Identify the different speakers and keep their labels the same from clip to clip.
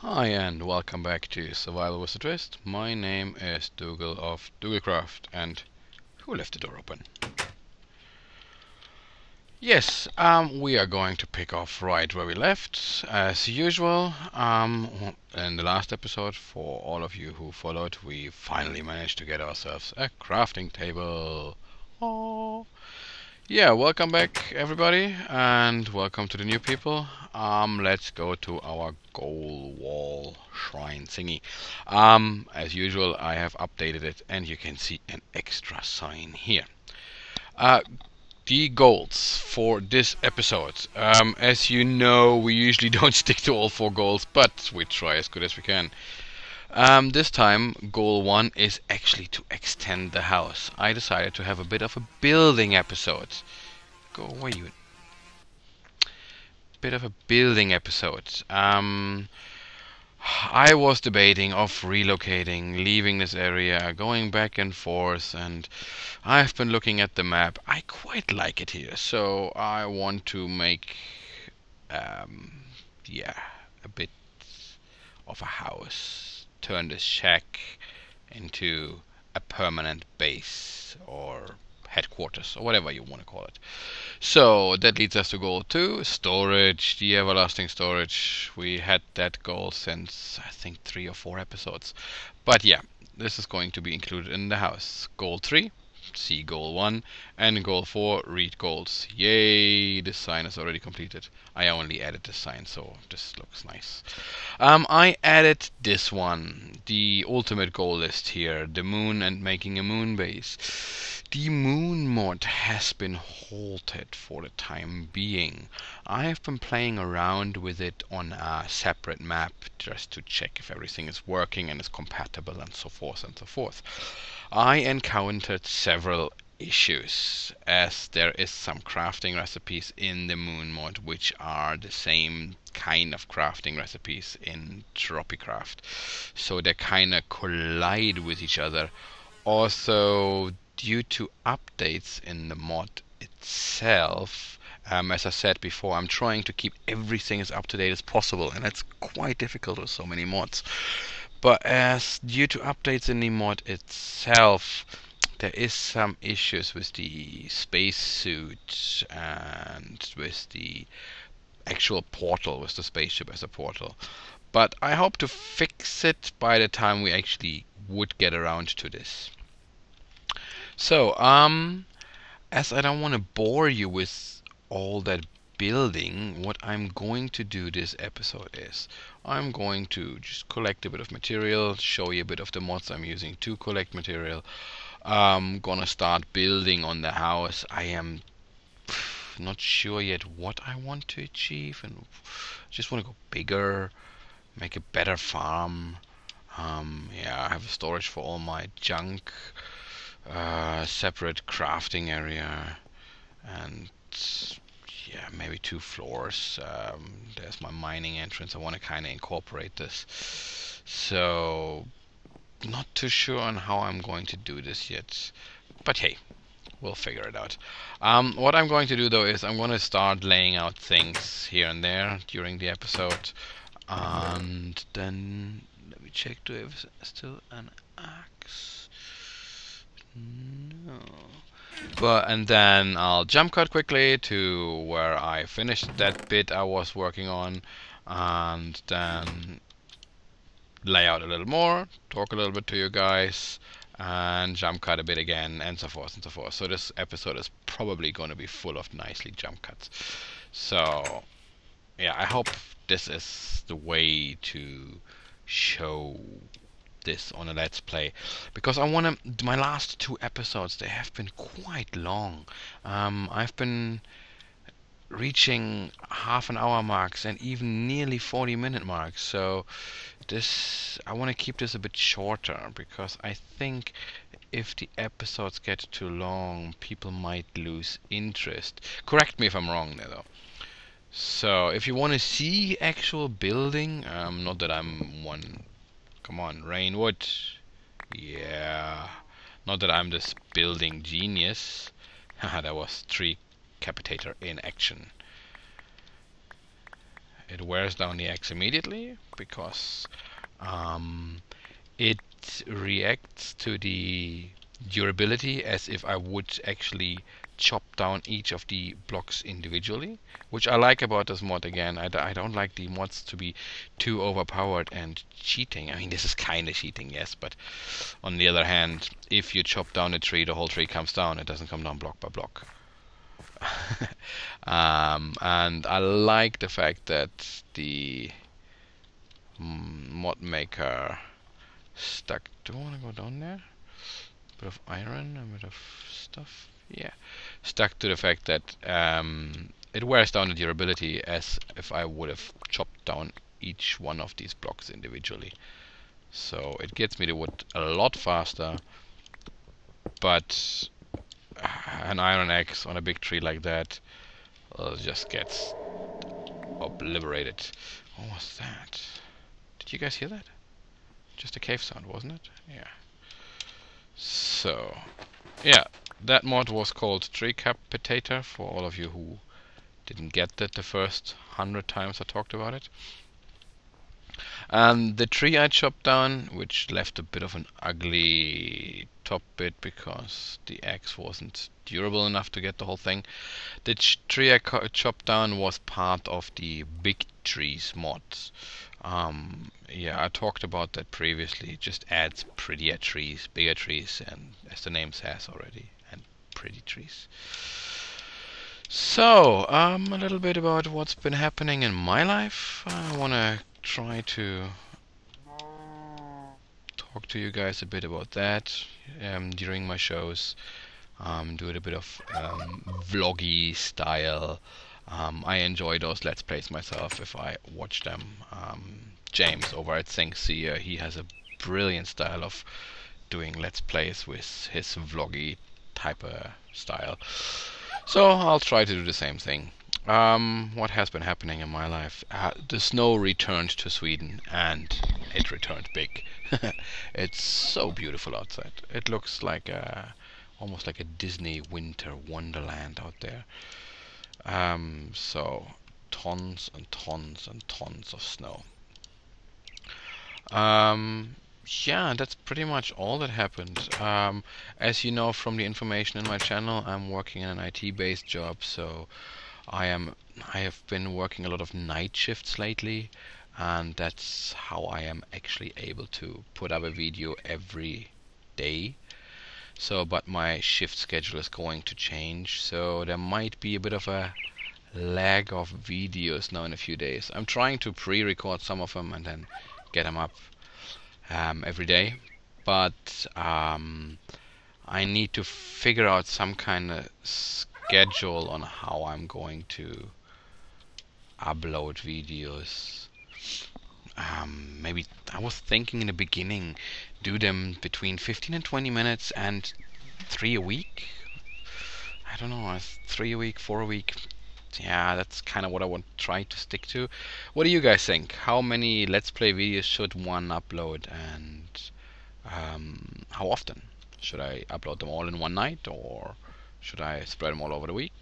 Speaker 1: Hi and welcome back to Survival with a Twist. My name is Dougal of Dougalcraft, and who left the door open? Yes, we are going to pick off right where we left, as usual. In the last episode, for all of you who followed, we finally managed to get ourselves a crafting table. Oh. Yeah, welcome back everybody, and welcome to the new people. Let's go to our goal wall shrine thingy. As usual, I have updated it, and you can see an extra sign here. The goals for this episode. As you know, we usually don't stick to all 4 goals, but we try as good as we can. This time, goal 1 is actually to extend the house. I decided to have a bit of a building episode. Go away, you. Bit of a building episode. I was debating of relocating, leaving this area, going back and forth, and I've been looking at the map. I quite like it here, so I want to make, yeah, a bit of a house. Turn this shack into a permanent base or headquarters or whatever you want to call it. So that leads us to goal 2, storage, the everlasting storage. We had that goal since I think 3 or 4 episodes. But yeah, this is going to be included in the house. Goal 3, see goal 1, and goal 4, read goals. Yay, this sign is already completed. I only added this sign, so this looks nice. I added this one, the ultimate goal list here, the moon and making a moon base. The moon mod has been halted for the time being. I have been playing around with it on a separate map just to check if everything is working and is compatible and so forth and so forth. I encountered several issues, as there is some crafting recipes in the moon mod which are the same kind of crafting recipes in Tropicraft, so they kinda collide with each other. Also, due to updates in the mod itself, as I said before, I'm trying to keep everything as up to date as possible, and that's quite difficult with so many mods. But as due to updates in the mod itself, there is some issues with the spacesuit and with the actual portal, with the spaceship as a portal. But I hope to fix it by the time we actually would get around to this. So, as I don't want to bore you with all that building, what I'm going to do this episode is I'm going to just collect a bit of material, show you a bit of the mods I'm using to collect material. I'm gonna start building on the house. I am not sure yet what I want to achieve, and just want to go bigger, make a better farm. Yeah, I have a storage for all my junk, separate crafting area, and yeah, maybe 2 floors. There's my mining entrance. I want to kind of incorporate this. So, not too sure on how I'm going to do this yet. But hey, we'll figure it out. What I'm going to do though is I'm going to start laying out things here and there during the episode. And then, let me check, do I have still an axe? No. And then I'll jump cut quickly to where I finished that bit I was working on, and then lay out a little more, talk a little bit to you guys, and jump cut a bit again, and so forth and so forth. So this episode is probably going to be full of nicely jump cuts. So yeah, I hope this is the way to show this on a let's play, because I want to. My last 2 episodes, they have been quite long. I've been reaching half an hour marks and even nearly 40-minute marks, so this, I want to keep this a bit shorter, because I think if the episodes get too long, people might lose interest. Correct me if I'm wrong there though. So if you want to see actual building, not that I'm one. Come on, Rainwood. Yeah. Not that I'm this building genius. Haha, that was Treecapitator in action. it wears down the axe immediately because it reacts to the durability as if I would actually chop down each of the blocks individually, which I like about this mod. Again, I don't like the mods to be too overpowered and cheating. I mean, this is kind of cheating, yes, but on the other hand, if you chop down a tree, the whole tree comes down. It doesn't come down block by block. And I like the fact that the mod maker stuck. Do I want to go down there? A bit of iron, a bit of stuff. Yeah, stuck to the fact that it wears down the durability as if I would have chopped down each one of these blocks individually. So it gets me the wood a lot faster, but an iron axe on a big tree like that just gets obliterated. What was that? Did you guys hear that? Just a cave sound, wasn't it? Yeah. So, yeah, that mod was called Treecapitator, for all of you who didn't get that the first 100 times I talked about it. And the tree I chopped down, which left a bit of an ugly top bit because the axe wasn't durable enough to get the whole thing. The tree I chopped down was part of the big trees mods. Yeah, I talked about that previously. It just adds prettier trees, bigger trees, and as the name says already, and pretty trees. So, a little bit about what's been happening in my life. I want to try to talk to you guys a bit about that during my shows. Do it a bit of vloggy style. I enjoy those Let's Plays myself if I watch them. James over at Thinkseer, he has a brilliant style of doing Let's Plays with his vloggy type of style. So I'll try to do the same thing. What has been happening in my life? The snow returned to Sweden, and it returned big. It's so beautiful outside. It looks like almost like a Disney winter wonderland out there. So tons and tons and tons of snow. Yeah, that's pretty much all that happened. As you know from the information in my channel, I'm working in an IT-based job, so I have been working a lot of night shifts lately, and that's how I am actually able to put up a video every day. So, but my shift schedule is going to change, so there might be a bit of a lag of videos now in a few days. I'm trying to pre-record some of them and then get them up every day, but I need to figure out some kind of schedule on how I'm going to upload videos. Maybe I was thinking in the beginning do them between 15 and 20 minutes and 3 a week. I don't know, 3 a week, 4 a week. Yeah, that's kind of what I want to try to stick to. What do you guys think? How many Let's Play videos should one upload, and how often? Should I upload them all in one night, or should I spread them all over the week?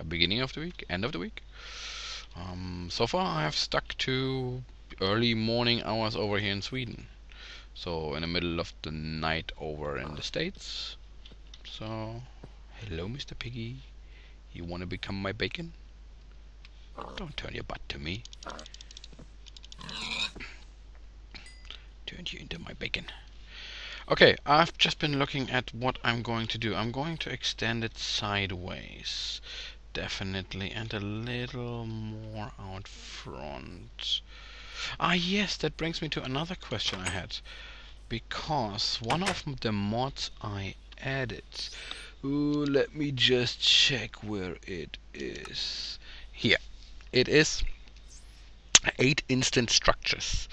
Speaker 1: Beginning of the week, end of the week? So far I have stuck to early morning hours over here in Sweden. So in the middle of the night over in the States. So, hello Mr. Piggy. You want to become my bacon? Don't turn your butt to me. Turned you into my bacon. Okay, I've just been looking at what I'm going to do. I'm going to extend it sideways, definitely, and a little more out front. Ah yes, that brings me to another question I had. Because one of the mods I added... Ooh, let me just check where it is. Here. It is 8 instant structures.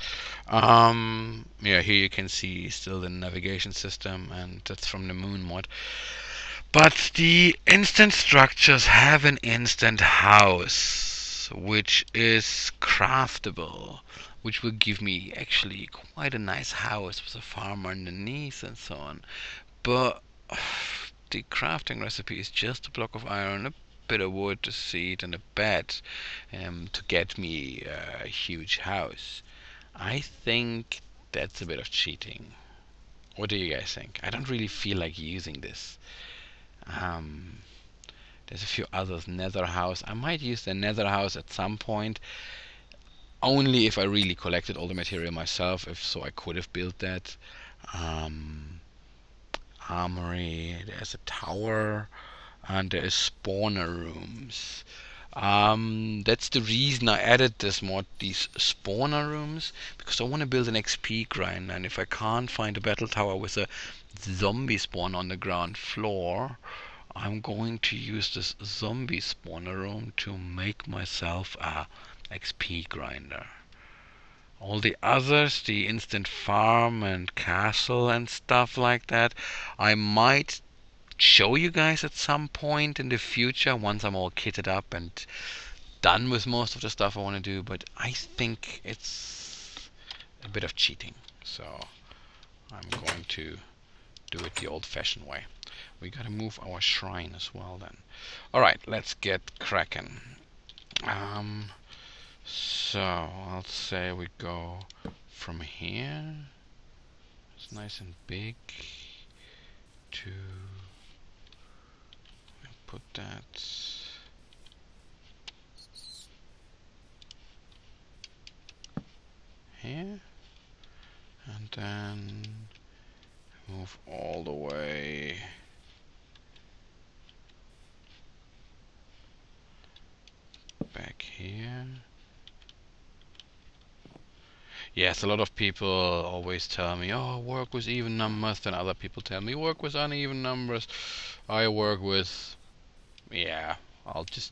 Speaker 1: Yeah, here you can see still the navigation system, and that's from the moon mod. But the instant structures have an instant house, which is craftable, which will give me actually quite a nice house with a farm underneath and so on. But the crafting recipe is just a block of iron, a bit of wood, a seed, and a bed to get me a huge house. I think that's a bit of cheating. What do you guys think? I don't really feel like using this. There's a few others. Nether house. I might use the nether house at some point. Only if I really collected all the material myself. If so, I could have built that. Armory. There's a tower. And there is spawner rooms. That's the reason I added this mod, these spawner rooms, because I want to build an XP grinder, and if I can't find a battle tower with a zombie spawn on the ground floor, I'm going to use this zombie spawner room to make myself a XP grinder. All the others, the instant farm and castle and stuff like that, I might show you guys at some point in the future once I'm all kitted up and done with most of the stuff I want to do, but I think it's a bit of cheating, so I'm going to do it the old-fashioned way. We gotta move our shrine as well then. Alright, let's get cracking. So I'll say we go from here, it's nice and big, to put that here, and then move all the way back here. Yes, a lot of people always tell me, oh, work with even numbers, then other people tell me work with uneven numbers. I work with, yeah, I'll just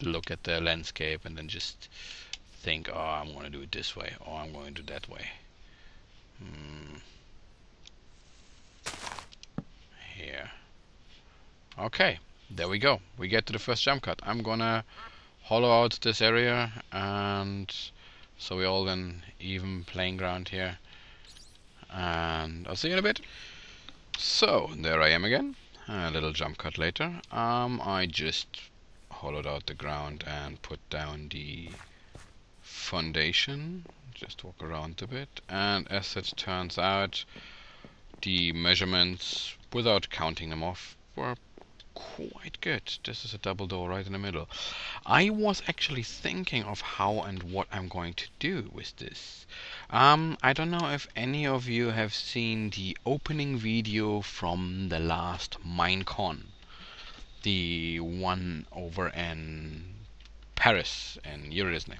Speaker 1: look at the landscape and then just think, oh, I'm going to do it this way, or I'm going to do that way. Here. Okay, there we go. We get to the first jump cut. I'm gonna hollow out this area, and so we're all in even playing ground here. And I'll see you in a bit. So, there I am again. A little jump cut later. I just hollowed out the ground and put down the foundation. Just walk around a bit. And as it turns out, the measurements, without counting them off, were quite good. This is a double door right in the middle. I was actually thinking of how and what I'm going to do with this. I don't know if any of you have seen the opening video from the last Minecon, the one over in Paris in Euro Disney.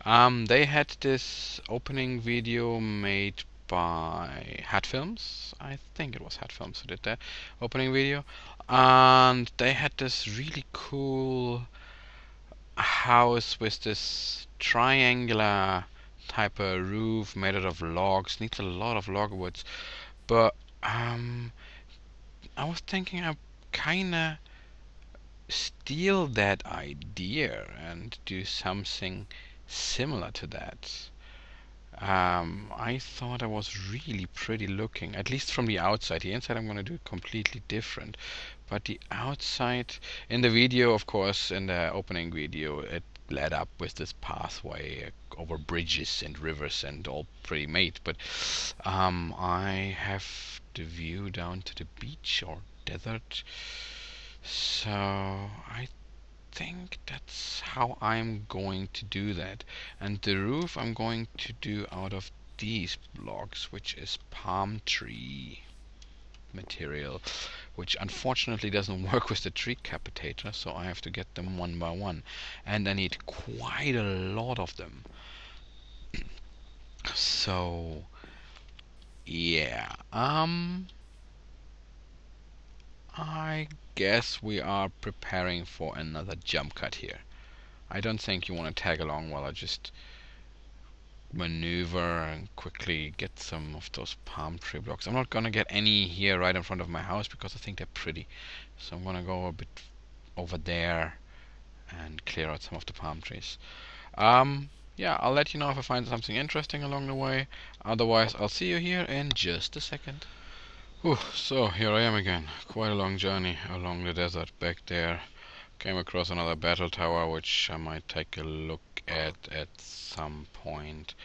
Speaker 1: They had this opening video made by Hat Films. I think it was Hat Films who did that opening video. And they had this really cool house with this triangular type of roof made out of logs. Needs a lot of logwoods. But I was thinking I kinda steal that idea and do something similar to that. I thought I was really pretty looking, at least from the outside. The inside I'm going to do completely different. But the outside, in the video, of course, in the opening video, it led up with this pathway over bridges and rivers and all pretty made. But I have the view down to the beach or desert. So I think that's how I'm going to do that. And the roof I'm going to do out of these blocks, which is palm tree material, which unfortunately doesn't work with the Treecapitator, so I have to get them one by one, and I need quite a lot of them. So yeah, I guess we are preparing for another jump cut here. I don't think you want to tag along while I just maneuver and quickly get some of those palm tree blocks. I'm not gonna get any here right in front of my house because I think they're pretty. So I'm gonna go a bit over there and clear out some of the palm trees. Yeah, I'll let you know if I find something interesting along the way. Otherwise, I'll see you here in just a second. So here I am again. Quite a long journey along the desert back there. Came across another battle tower, which I might take a look at some point.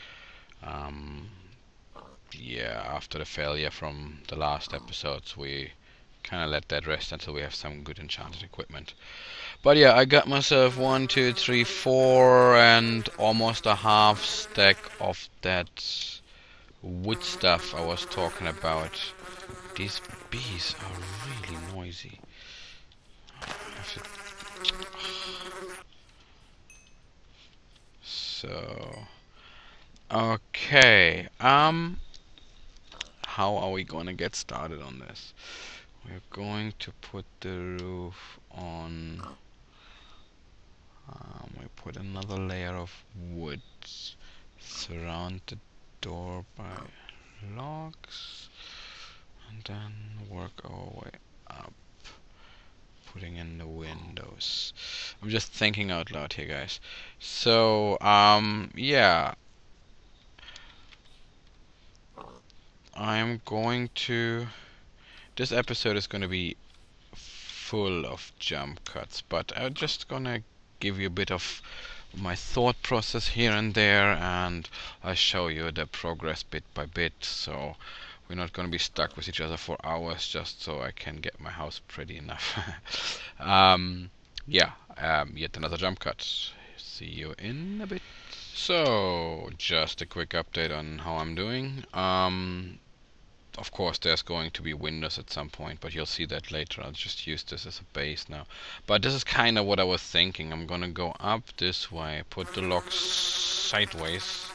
Speaker 1: Yeah, after the failure from the last episodes, we kind of let that rest until we have some good enchanted equipment. But yeah, I got myself 1, 2, 3, 4, and almost a half stack of that wood stuff I was talking about. These bees are really noisy. So, okay, how are we gonna get started on this? We're going to put the roof on. We put another layer of wood. Surround the door by logs, and then work our way up, putting in the windows. I'm just thinking out loud here, guys. So, yeah, I'm going to. This episode is going to be full of jump cuts, but I'm just gonna give you a bit of my thought process here and there, and I'll show you the progress bit by bit, so we're not gonna be stuck with each other for hours just so I can get my house pretty enough. Yeah, yet another jump cut. See you in a bit. So, just a quick update on how I'm doing. Of course there's going to be windows at some point, but you'll see that later. I'll just use this as a base now. But this is kind of what I was thinking. I'm gonna go up this way, put the logs sideways.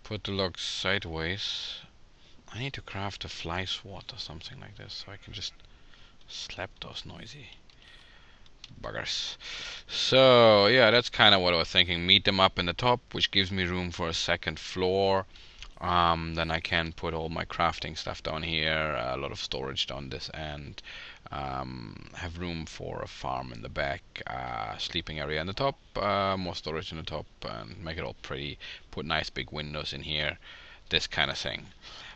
Speaker 1: Put the logs sideways. I need to craft a fly swat or something like this, so I can just slap those noisy buggers. So yeah, that's kind of what I was thinking. Meet them up in the top, which gives me room for a second floor. Then I can put all my crafting stuff down here, a lot of storage down this end, have room for a farm in the back, sleeping area in the top, more storage in the top, and make it all pretty, put nice big windows in here, this kind of thing.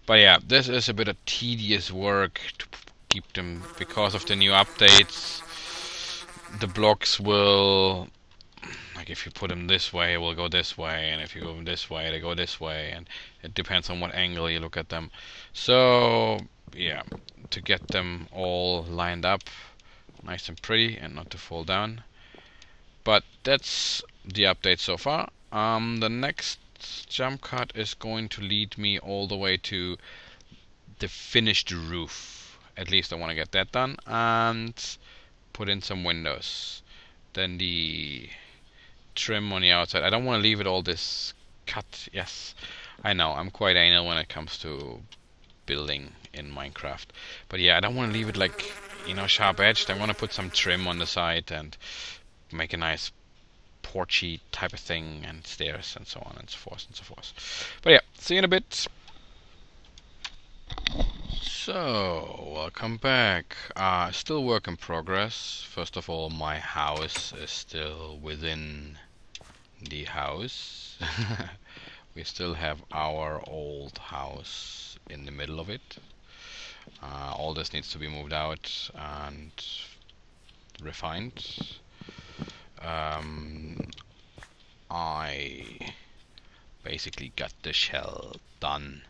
Speaker 1: But yeah, this is a bit of tedious work to keep them, because of the new updates. The blocks will, like if you put them this way, it will go this way, and if you go this way, they go this way, and it depends on what angle you look at them. So yeah, to get them all lined up nice and pretty and not to fall down. But that's the update so far. The next jump cut is going to lead me all the way to the finished roof. At least I want to get that done and put in some windows. Then the trim on the outside. I don't want to leave it all this cut. Yes, I know, I'm quite anal when it comes to building in Minecraft. But yeah, I don't want to leave it like, you know, sharp edged. I want to put some trim on the side and make a nice porchy type of thing, and stairs and so on and so forth and so forth. But yeah, see you in a bit. So, welcome back. Still work in progress. First of all, my house is still within the house. We still have our old house in the middle of it. All this needs to be moved out and refined. I basically got the shell done.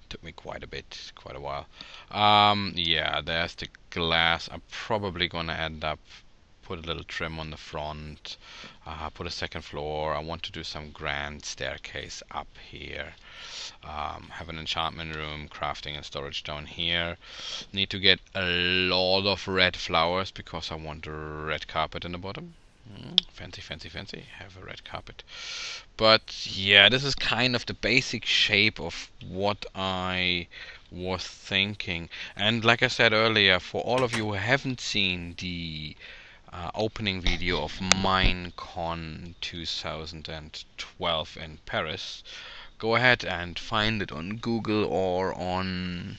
Speaker 1: Took me quite a while. Yeah, there's the glass. I'm probably gonna end up put a little trim on the front, put a second floor. I want to do some grand staircase up here. Have an enchantment room, crafting and storage down here. Need to get a lot of red flowers because I want a red carpet in the bottom. Fancy, fancy, fancy. Have a red carpet. But yeah, this is kind of the basic shape of what I was thinking. And like I said earlier, for all of you who haven't seen the opening video of Minecon 2012 in Paris, go ahead and find it on Google or on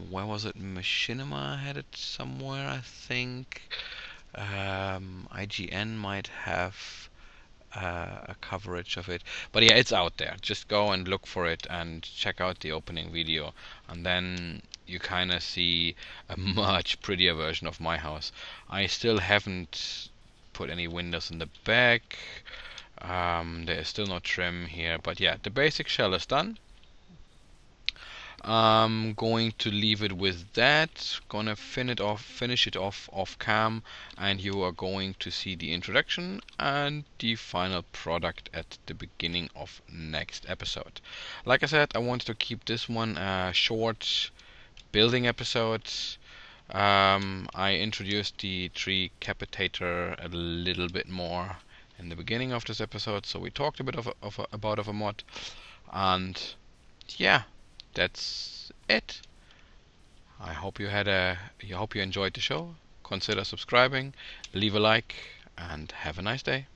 Speaker 1: where was it? Machinima had it somewhere, I think. IGN might have a coverage of it, but yeah, it's out there. Just go and look for it and check out the opening video, and then you kind of see a much prettier version of my house. I still haven't put any windows in the back. There is still no trim here, but yeah, the basic shell is done. I'm going to leave it with that. Gonna finish it off cam, and you are going to see the introduction and the final product at the beginning of next episode. Like I said, I wanted to keep this one a short building episode. I introduced the Treecapitator a little bit more in the beginning of this episode, so we talked a bit about a mod, and yeah, that's it. I hope you enjoyed the show. Consider subscribing, leave a like, and have a nice day.